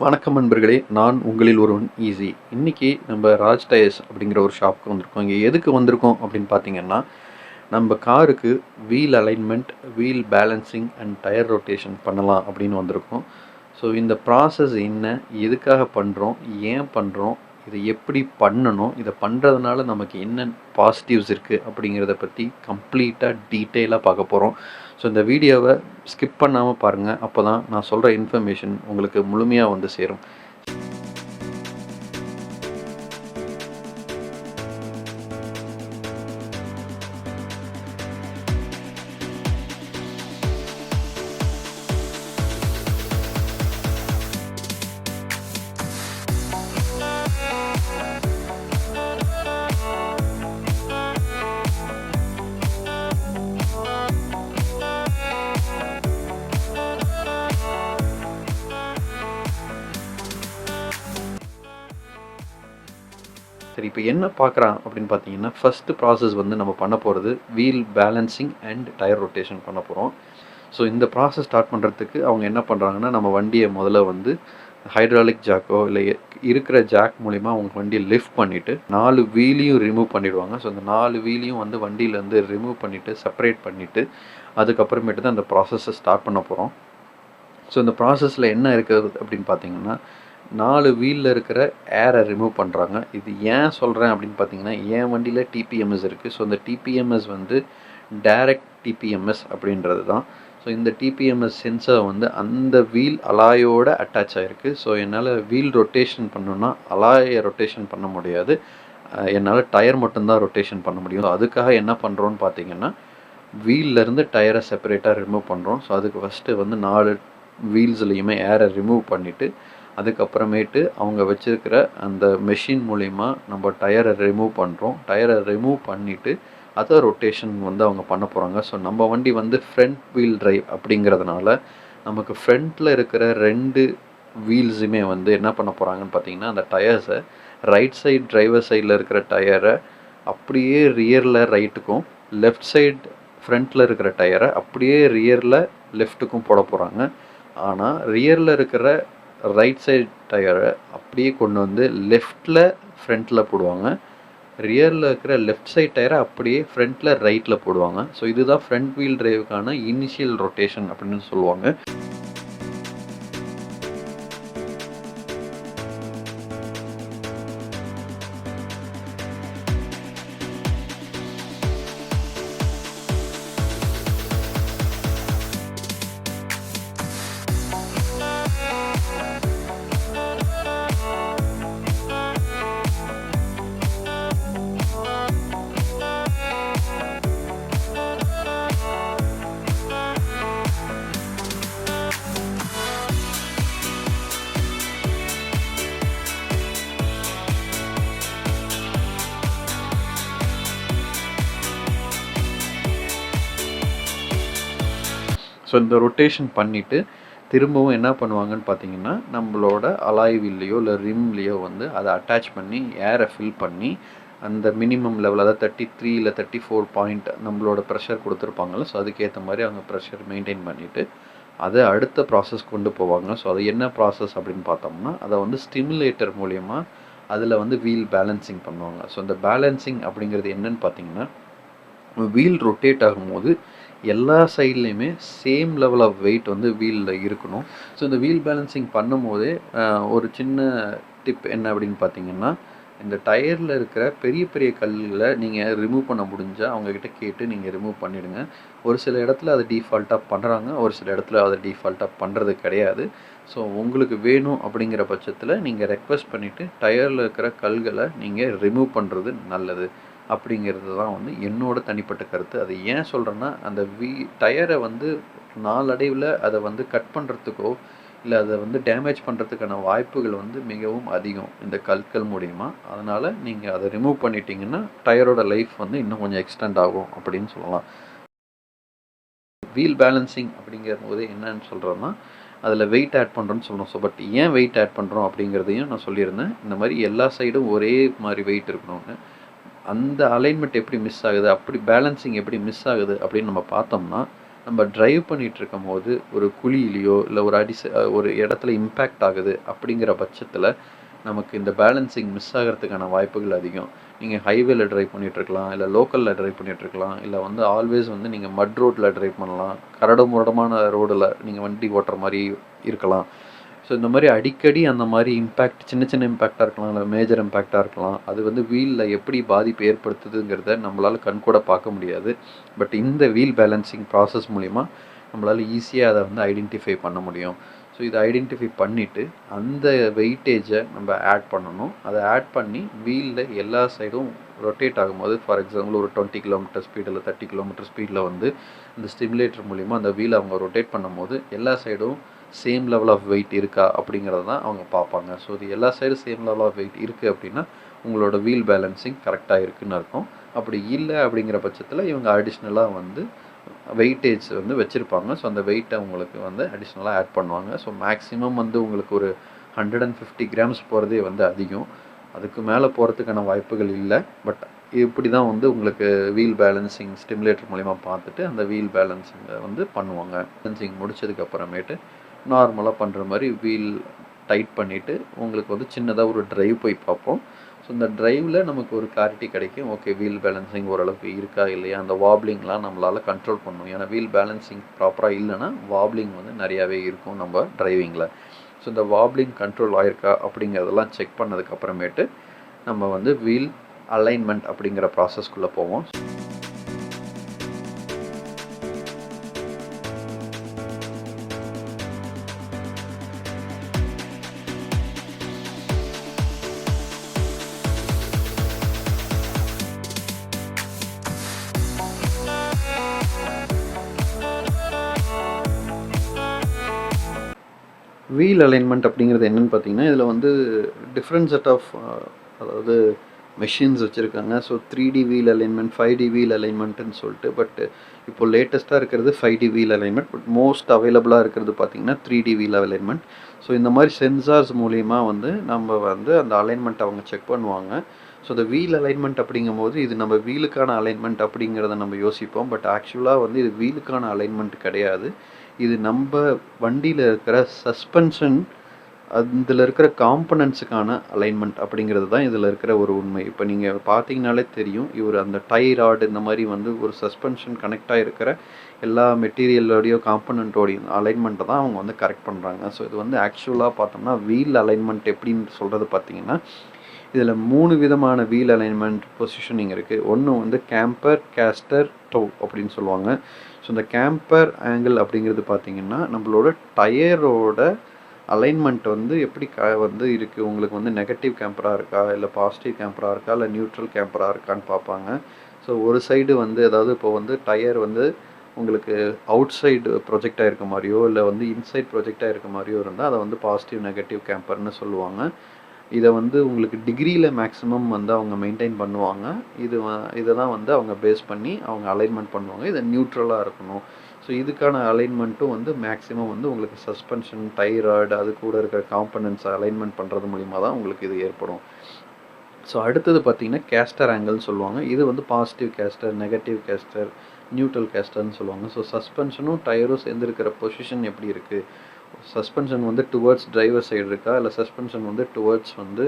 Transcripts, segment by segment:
வணக்கம் நண்பர்களே, நான் உங்களில் ஒருவன் ஈஸி. இன்னைக்கு நம்ம ராஜ் டயர்ஸ் அப்படிங்கிற ஒரு ஷாப்புக்கு வந்திருக்கோம். இங்கே எதுக்கு வந்திருக்கோம் அப்படின்னு பார்த்தீங்கன்னா, நம்ம காருக்கு wheel alignment, wheel balancing and tyre rotation பண்ணலாம் அப்படின்னு வந்திருக்கோம். ஸோ இந்த ப்ராசஸ் என்ன, எதுக்காக பண்ணுறோம், ஏன் பண்ணுறோம், இதை எப்படி பண்ணணும், இதை பண்ணுறதுனால நமக்கு என்ன பாசிட்டிவ்ஸ் இருக்குது அப்படிங்கிறத பற்றி கம்ப்ளீட்டாக டீட்டெயிலாக பார்க்க போகிறோம். ஸோ இந்த வீடியோவை ஸ்கிப் பண்ணாமல் பாருங்கள். அப்போ தான் நான் சொல்கிற இன்ஃபர்மேஷன் உங்களுக்கு முழுமையாக வந்து சேரும். சரி, இப்போ என்ன பார்க்குறான் அப்படின்னு பார்த்தீங்கன்னா, ஃபஸ்ட்டு ப்ராசஸ் வந்து நம்ம பண்ண போகிறது wheel balancing and tyre rotation பண்ண போகிறோம். ஸோ இந்த ப்ராசஸ் ஸ்டார்ட் பண்ணுறதுக்கு அவங்க என்ன பண்ணுறாங்கன்னா, நம்ம வண்டியை முதல்ல வந்து ஹைட்ராலிக் ஜாக்கோ இல்லை இருக்கிற ஜாக் மூலிமா அவங்க வண்டியை லிஃப்ட் பண்ணிவிட்டு 4 வீலையும் ரிமூவ் பண்ணிவிடுவாங்க. ஸோ அந்த 4 வீலையும் வந்து வண்டியிலேருந்து ரிமூவ் பண்ணிவிட்டு செப்பரேட் பண்ணிவிட்டு அதுக்கப்புறமேட்டு தான் அந்த ப்ராசஸை ஸ்டார்ட் பண்ண போகிறோம். ஸோ இந்த ப்ராசஸில் என்ன இருக்குது அப்படின்னு பார்த்தீங்கன்னா, 4 வீலில் இருக்கிற ஏரை ரிமூவ் பண்ணுறாங்க. இது ஏன் சொல்கிறேன் அப்படின்னு பார்த்தீங்கன்னா, என் வண்டியில் டிபிஎம்எஸ் இருக்குது. ஸோ இந்த டிபிஎம்எஸ் வந்து டைரக்ட் டிபிஎம்எஸ் அப்படின்றது தான். ஸோ இந்த டிபிஎம்எஸ் சென்சர் வந்து அந்த வீல் அலாயோட அட்டாச் ஆகிருக்கு. ஸோ என்னால் வீல் ரொட்டேஷன் பண்ணணுன்னா அலாயை ரொட்டேஷன் பண்ண முடியாது. என்னால் டயர் மட்டும்தான் ரொட்டேஷன் பண்ண முடியும். ஸோ அதுக்காக என்ன பண்ணுறோன்னு பார்த்தீங்கன்னா, வீல்லேருந்து டயரை செப்பரேட்டாக ரிமூவ் பண்ணுறோம். ஸோ அதுக்கு ஃபஸ்ட்டு வந்து 4 வீல்ஸ்லேயுமே ஏரை ரிமூவ் பண்ணிவிட்டு அதுக்கப்புறமேட்டு அவங்க வச்சுருக்கிற அந்த மெஷின் மூலிமா நம்ம டயரை ரிமூவ் பண்ணுறோம். டயரை ரிமூவ் பண்ணிவிட்டு அதை ரொட்டேஷன் வந்து அவங்க பண்ண போகிறாங்க. ஸோ நம்ம வண்டி வந்து ஃப்ரண்ட் வீல் டிரைவ் அப்படிங்கிறதுனால நமக்கு ஃப்ரண்ட்டில் இருக்கிற 2 வீல்ஸுமே வந்து என்ன பண்ண போகிறாங்கன்னு பார்த்தீங்கன்னா, அந்த டயர்ஸை ரைட் சைட் டிரைவர் சைடில் இருக்கிற டயரை அப்படியே ரியரில் ரைட்டுக்கும், லெஃப்ட் சைட் ஃப்ரண்ட்டில் இருக்கிற டயரை அப்படியே ரியரில் லெஃப்ட்டுக்கும் போட போகிறாங்க. ஆனால் ரியரில் இருக்கிற ரைட் சைட் டயரை அப்படியே கொண்டு வந்து லெஃப்டில் ஃப்ரண்ட்டில் போடுவாங்க. ரியரில் இருக்கிற லெஃப்ட் சைட் டயரை அப்படியே ஃப்ரண்ட்டில் ரைட்டில் போடுவாங்க. ஸோ இதுதான் ஃப்ரண்ட் வீல் டிரைவுக்கான இனிஷியல் ரொட்டேஷன் அப்படின்னு சொல்லுவாங்க. ஸோ இந்த ரொட்டேஷன் பண்ணிவிட்டு திரும்பவும் என்ன பண்ணுவாங்கன்னு பார்த்தீங்கன்னா, நம்மளோட அலாய் வீல்லையோ இல்லை ரிம்லேயோ வந்து அதை அட்டாச் பண்ணி ஏரை ஃபில் பண்ணி அந்த மினிமம் லெவல், அதாவது 33 இல்லை 34 பாயிண்ட் நம்மளோட ப்ரெஷர் கொடுத்துருப்பாங்கள்ல. ஸோ அதுக்கேற்ற மாதிரி அவங்க ப்ரெஷர் மெயின்டைன் பண்ணிவிட்டு அதை அடுத்த ப்ராசஸ் கொண்டு போவாங்க. ஸோ அது என்ன ப்ராசஸ் அப்படின்னு பார்த்தோம்னா, அதை வந்து ஸ்டிமுலேட்டர் மூலயமா அதில் வந்து வீல் பேலன்சிங் பண்ணுவாங்க. ஸோ இந்த பேலன்சிங் அப்படிங்கிறது என்னன்னு பார்த்தீங்கன்னா, வீல் ரொட்டேட் ஆகும்போது எல்லா சைட்லேயுமே சேம் லெவல் ஆஃப் வெயிட் வந்து வீலில் இருக்கணும். ஸோ இந்த வீல் பேலன்சிங் பண்ணும்போதே ஒரு சின்ன டிப் என்ன அப்படின்னு பார்த்தீங்கன்னா, இந்த டயரில் இருக்கிற பெரிய பெரிய கல்களை நீங்கள் ரிமூவ் பண்ண முடிஞ்சால் அவங்கக்கிட்ட கேட்டு நீங்கள் ரிமூவ் பண்ணிவிடுங்க. ஒரு சில இடத்துல அதை டீஃபால்ட்டாக பண்ணுறாங்க, ஒரு சில இடத்துல அதை டீஃபால்ட்டாக பண்ணுறது கிடையாது. ஸோ உங்களுக்கு வேணும் அப்படிங்கிற பட்சத்தில் நீங்கள் ரெக்வெஸ்ட் பண்ணிவிட்டு டயரில் இருக்கிற கல்களை நீங்கள் ரிமூவ் பண்ணுறது நல்லது அப்படிங்கிறது தான் வந்து என்னோட தனிப்பட்ட கருத்து. அது ஏன் சொல்கிறேன்னா, அந்த டயரை வந்து நாளடைவில் அதை வந்து கட் பண்ணுறதுக்கோ இல்லை அதை வந்து டேமேஜ் பண்ணுறதுக்கான வாய்ப்புகள் வந்து மிகவும் அதிகம் இந்த கற்கள் மூலிமா. அதனால் நீங்கள் அதை ரிமூவ் பண்ணிட்டீங்கன்னா டயரோட லைஃப் வந்து இன்னும் கொஞ்சம் எக்ஸ்டெண்ட் ஆகும் அப்படின்னு சொல்லலாம். வீல் பேலன்சிங் அப்படிங்கிற போது என்னன்னு சொல்கிறோன்னா, அதில் வெயிட் ஆட் பண்ணுறோன்னு சொல்கிறோம். ஸோ பட் ஏன் வெயிட் ஆட் பண்ணுறோம் அப்படிங்கிறதையும் நான் சொல்லியிருந்தேன். இந்த மாதிரி எல்லா சைடும் ஒரே மாதிரி வெயிட் இருக்கணும்னு. அந்த அலைன்மெண்ட் எப்படி மிஸ் ஆகுது, அப்படி பேலன்சிங் எப்படி மிஸ் ஆகுது அப்படின்னு நம்ம பார்த்தோம்னா, நம்ம டிரைவ் பண்ணிகிட்ருக்கும்போது ஒரு குழியிலையோ இல்லை ஒரு இடத்துல இம்பேக்ட் ஆகுது அப்படிங்கிற பட்சத்தில் நமக்கு இந்த பேலன்சிங் மிஸ் ஆகிறதுக்கான வாய்ப்புகள் அதிகம். நீங்கள் ஹைவேல ட்ரைவ் பண்ணிகிட்ருக்கலாம், இல்லை லோக்கலில் ட்ரைவ் பண்ணிகிட்ருக்கலாம், இல்லை வந்து ஆல்வேஸ் வந்து நீங்கள் மட் ரோட்டில் ட்ரைவ் பண்ணலாம், கரடு முரடமான ரோடில் நீங்கள் வண்டி ஓட்டுற மாதிரி இருக்கலாம். ஸோ இந்த மாதிரி அடிக்கடி அந்த மாதிரி இம்பேக்ட் சின்ன சின்ன இம்பேக்டாக இருக்கலாம், இல்லை மேஜர் இம்பேக்டாக இருக்கலாம். அது வந்து வீலில் எப்படி பாதிப்பு ஏற்படுத்துதுங்கிறத நம்மளால் கண்கூட பார்க்க முடியாது. பட் இந்த வீல் பேலன்சிங் ப்ராசஸ் மூலிமா நம்மளால் ஈஸியாக அதை வந்து ஐடென்டிஃபை பண்ண முடியும். ஸோ இதை ஐடென்டிஃபை பண்ணிவிட்டு அந்த வெயிட்டேஜை நம்ம ஆட் பண்ணணும். அதை ஆட் பண்ணி வீலில் எல்லா சைடும் ரொட்டேட் ஆகும்போது, ஃபார் எக்ஸாம்பிள் ஒரு 20 கிலோமீட்டர் ஸ்பீடில் 30 கிலோமீட்டர் ஸ்பீடில் வந்து இந்த ஸ்டிமுலேட்டர் மூலிமா அந்த வீலை அவங்க ரொட்டேட் பண்ணும்போது எல்லா சைடும் சேம் லெவல் ஆஃப் வெயிட் இருக்கா அப்படிங்கிறது தான் அவங்க பார்ப்பாங்க. ஸோ இது எல்லா சைடும் சேம் லெவல் ஆஃப் வெயிட் இருக்குது அப்படின்னா உங்களோட வீல் பேலன்சிங் கரெக்டாக இருக்குதுன்னு அர்த்தம். அப்படி இல்லை அப்படிங்கிற பட்சத்தில் இவங்க அடிஷ்னலாக வந்து வெயிட்டேஜ் வந்து வச்சுருப்பாங்க. ஸோ அந்த வெயிட்டை உங்களுக்கு வந்து அடிஷ்னலாக ஆட் பண்ணுவாங்க. ஸோ மேக்ஸிமம் வந்து உங்களுக்கு ஒரு 150 கிராம்ஸ் போகிறதே வந்து அதிகம். அதுக்கு மேலே போகிறதுக்கான வாய்ப்புகள் இல்லை. பட் இப்படி தான் வந்து உங்களுக்கு வீல் பேலன்சிங் ஸ்டிமுலேட்டர் மூலிமா பார்த்துட்டு அந்த வீல் பேலன்சிங்கை வந்து பண்ணுவாங்க. பேலன்சிங் முடிச்சதுக்கப்புறமேட்டு நார்மலாக பண்ணுற மாதிரி வீல் டைட் பண்ணிவிட்டு உங்களுக்கு வந்து சின்னதாக ஒரு ட்ரைவ் போய் பார்ப்போம். ஸோ இந்த ட்ரைவில் நமக்கு ஒரு கிளாரிட்டி கிடைக்கும். ஓகே, வீல் பேலன்சிங் ஓரளவுக்கு இருக்கா இல்லையா, அந்த வாப்லிங்லாம் நம்மளால் கண்ட்ரோல் பண்ணணும். ஏன்னா வீல் பேலன்சிங் ப்ராப்பராக இல்லைன்னா வாப்லிங் வந்து நிறையாவே இருக்கும் நம்ம டிரைவிங்கில். ஸோ இந்த வாப்லிங் கண்ட்ரோல் ஆயிருக்கா அப்படிங்கிறதெல்லாம் செக் பண்ணதுக்கப்புறமேட்டு நம்ம வந்து வீல் அலைன்மெண்ட் அப்படிங்கிற ப்ராசஸ்க்குள்ளே போவோம். வீல் அலைன்மெண்ட் அப்படிங்கிறது என்னென்னு பார்த்தீங்கன்னா, இதில் வந்து டிஃப்ரெண்ட் செட் ஆஃப் அதாவது மெஷின்ஸ் வச்சுருக்காங்க. So 3D wheel alignment, 5D wheel அலைன்மெண்ட்டுன்னு சொல்லிட்டு. பட் இப்போ லேட்டஸ்ட்டாக இருக்கிறது 5D wheel alignment. But most அவைலபிளாக இருக்கிறது பார்த்திங்கன்னா 3D வீல் அலைன்மெண்ட். ஸோ இந்த மாதிரி சென்சார்ஸ் மூலிமா வந்து நம்ம வந்து அந்த அலைன்மெண்ட் அவங்க செக் பண்ணுவாங்க. ஸோ இந்த வீல் அலைன்மெண்ட் அப்படிங்கும்போது இது நம்ம வீலுக்கான அலைன்மெண்ட் அப்படிங்கிறத நம்ம யோசிப்போம். பட் ஆக்சுவலாக வந்து இது வீலுக்கான அலைன்மெண்ட் கிடையாது. இது நம்ம வண்டியில் இருக்கிற சஸ்பென்ஷன் அதில் இருக்கிற காம்பனன்ட்ஸுக்கான அலைன்மெண்ட் அப்படிங்கிறது தான் இதில் இருக்கிற ஒரு உண்மை. இப்போ நீங்கள் பார்த்தீங்கனாலே தெரியும், இவர் அந்த டைராட் இந்த மாதிரி வந்து ஒரு சஸ்பென்ஷன் கனெக்டாக இருக்கிற எல்லா மெட்டீரியலோடையோ காம்பனண்ட்டோடையும் அலைன்மெண்ட்டை தான் அவங்க வந்து கரெக்ட் பண்ணுறாங்க. ஸோ இது வந்து ஆக்சுவலாக பார்த்தோம்னா வீல் அலைன்மெண்ட் எப்படின்னு சொல்கிறது பார்த்தீங்கன்னா, இதில் 3 விதமான வீல் அலைன்மெண்ட் பொசிஷனிங் இருக்குது. ஒன்று வந்து கேம்பர், கேஸ்டர், டோ அப்படின்னு சொல்லுவாங்க. ஸோ இந்த கேம்பர் ஆங்கிள் அப்படிங்கிறது பார்த்திங்கன்னா நம்மளோட டயரோட அலைன்மெண்ட் வந்து எப்படி வந்து இருக்குது, உங்களுக்கு வந்து நெகட்டிவ் கேம்பராக இருக்கா, இல்லை பாசிட்டிவ் கேம்பராக இருக்கா, இல்லை நியூட்ரல் கேம்பராக இருக்கான்னு பார்ப்பாங்க. ஸோ ஒரு சைடு வந்து அதாவது இப்போ வந்து டயர் வந்து உங்களுக்கு அவுட் சைடு ப்ரொஜெக்டாக இருக்க மாதிரியோ இல்லை வந்து இன்சைட் ப்ரொஜெக்டாக இருக்க மாதிரியோ இருந்தால் அதை வந்து பாசிட்டிவ் நெகட்டிவ் கேம்பர்னு சொல்லுவாங்க. இதை வந்து உங்களுக்கு டிகிரியில் மேக்ஸிமம் வந்து அவங்க மெயின்டைன் பண்ணுவாங்க. இதை தான் வந்து அவங்க பேஸ் பண்ணி அவங்க அலைன்மெண்ட் பண்ணுவாங்க. இதை நியூட்ரலாக இருக்கணும். ஸோ இதுக்கான அலைன்மெண்ட்டும் வந்து மேக்ஸிமம் வந்து உங்களுக்கு சஸ்பென்ஷன், டைராய்டு, அது கூட இருக்கிற காம்பனன்ட்ஸை அலைன்மெண்ட் பண்ணுறது மூலிமா தான் உங்களுக்கு இது ஏற்படும். ஸோ அடுத்தது பார்த்திங்கன்னா கேஸ்டர் ஆங்கிள்னு சொல்லுவாங்க. இது வந்து positive caster, negative caster, neutral கேஸ்டர்னு சொல்லுவாங்க. ஸோ சஸ்பென்ஷனும் டயரும் சேர்ந்துருக்கிற பொசிஷன் எப்படி இருக்குது, சஸ்பென்ஷன் வந்து டுவர்ட்ஸ் டிரைவர் சைடு இருக்கா, இல்லை சஸ்பென்ஷன் வந்து டுவர்ட்ஸ் வந்து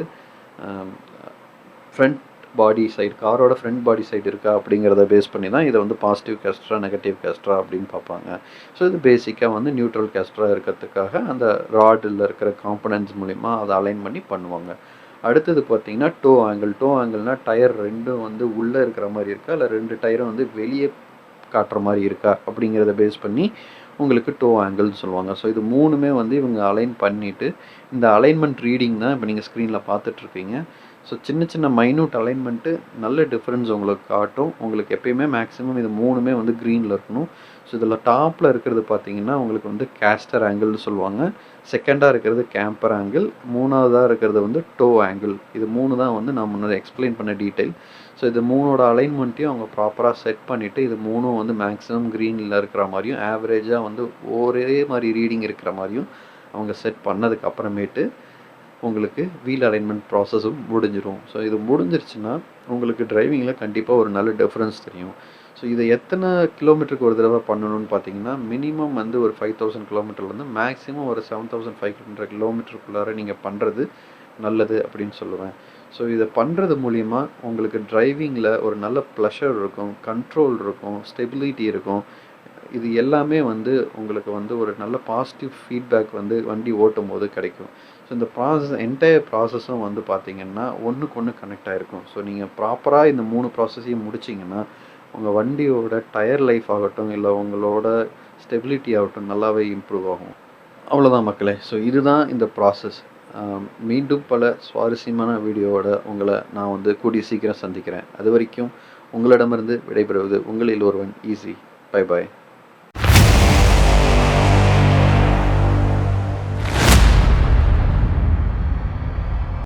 ஃப்ரண்ட் பாடி சைடு, காரோட ஃப்ரண்ட் பாடி சைடு இருக்கா அப்படிங்கிறத பேஸ் பண்ணி தான் இதை வந்து பாசிட்டிவ் கேஸ்ட்ரா நெகட்டிவ் கேஸ்ட்ரா அப்படின்னு பார்ப்பாங்க. ஸோ இது பேசிக்காக வந்து நியூட்ரல் கேஸ்ட்ரா இருக்கிறதுக்காக அந்த ராடில் இருக்கிற காம்பனன்ட்ஸ் மூலிமா அதை அலைன் பண்ணி பண்ணுவாங்க. அடுத்தது பார்த்திங்கன்னா டோ ஆங்கிள். டோ ஆங்கிள்னால் டயர் ரெண்டும் வந்து உள்ளே இருக்கிற மாதிரி இருக்கா, இல்லை 2 டயரும் வந்து வெளியே காட்டுற மாதிரி இருக்கா அப்படிங்கிறத பேஸ் பண்ணி உங்களுக்கு டோ ஆங்கிள்னு சொல்லுவாங்க. ஸோ இது 3மே வந்து இவங்க அலைன் பண்ணிவிட்டு இந்த அலைன்மெண்ட் ரீடிங் தான் இப்போ நீங்கள் ஸ்க்ரீனில் பார்த்துட்ருக்கீங்க. ஸோ சின்ன சின்ன மைன்யூட் அலைன்மெண்ட்டு நல்ல டிஃப்ரென்ஸ் உங்களுக்கு காட்டும். உங்களுக்கு எப்பயுமே மேக்ஸிமம் இது 3மே வந்து க்ரீனில் இருக்கணும். ஸோ இதில் டாப்பில் இருக்கிறது பார்த்தீங்கன்னா உங்களுக்கு வந்து கேஸ்டர் ஆங்கிள்னு சொல்லுவாங்க. செகண்டாக இருக்கிறது கேம்பர் ஆங்கிள், 3வதாக இருக்கிறது வந்து டோ ஆங்கிள். இது 3 தான் வந்து நான் முன்னாடி எக்ஸ்பிளைன் பண்ண டீட்டெயில். ஸோ இது 3ஓட அலைன்மெண்ட்டையும் அவங்க ப்ராப்பராக செட் பண்ணிவிட்டு இது 3ம் வந்து மேக்ஸிமம் க்ரீனில் இருக்கிற மாதிரியும் ஆவரேஜாக வந்து ஒரே மாதிரி ரீடிங் இருக்கிற மாதிரியும் அவங்க செட் பண்ணதுக்கு அப்புறமேட்டு உங்களுக்கு வீல் அலைன்மெண்ட் ப்ராசஸும் முடிஞ்சிடும். ஸோ இது முடிஞ்சிருச்சுன்னா உங்களுக்கு டிரைவிங்கில் கண்டிப்பாக ஒரு நல்ல டிஃப்ரென்ஸ் தெரியும். ஸோ இதை எத்தனை கிலோமீட்டருக்கு ஒரு தடவை பண்ணணும்னு பார்த்தீங்கன்னா, மினிமம் வந்து ஒரு 5000 கிலோமீட்டர்லேருந்து மேக்ஸிமம் ஒரு 7500 கிலோமீட்டருக்குள்ளார நீங்கள் பண்ணுறது நல்லது அப்படின்னு சொல்லுவேன். ஸோ இதை பண்ணுறது மூலிமா உங்களுக்கு டிரைவிங்கில் ஒரு நல்ல ப்ளஷர் இருக்கும், கண்ட்ரோல் இருக்கும், ஸ்டெபிலிட்டி இருக்கும். இது எல்லாமே வந்து உங்களுக்கு வந்து ஒரு நல்ல பாசிட்டிவ் ஃபீட்பேக் வந்து வண்டி ஓட்டும்போது கிடைக்கும். ஸோ இந்த என்டையர் ப்ராசஸும் வந்து பார்த்தீங்கன்னா, ஒன்றுக்கு ஒன்று கனெக்ட் ஆகிருக்கும். ஸோ நீங்கள் ப்ராப்பராக இந்த 3 ப்ராசஸையும் முடிச்சிங்கன்னா, உங்கள் வண்டியோட டயர் லைஃப் ஆகட்டும், இல்லை உங்களோட ஸ்டெபிலிட்டி ஆகட்டும் நல்லாவே இம்ப்ரூவ் ஆகும். அவ்வளோதான் மக்களே. ஸோ இதுதான் இந்த ப்ராசஸ். மீண்டும் பல சுவாரஸ்யமான வீடியோவோட உங்களை நான் வந்து கூடிய சீக்கிரம் சந்திக்கிறேன். அது வரைக்கும் உங்களிடமிருந்து விடைபெறுவது உங்களில் ஒருவன் ஈஸி. Bye bye.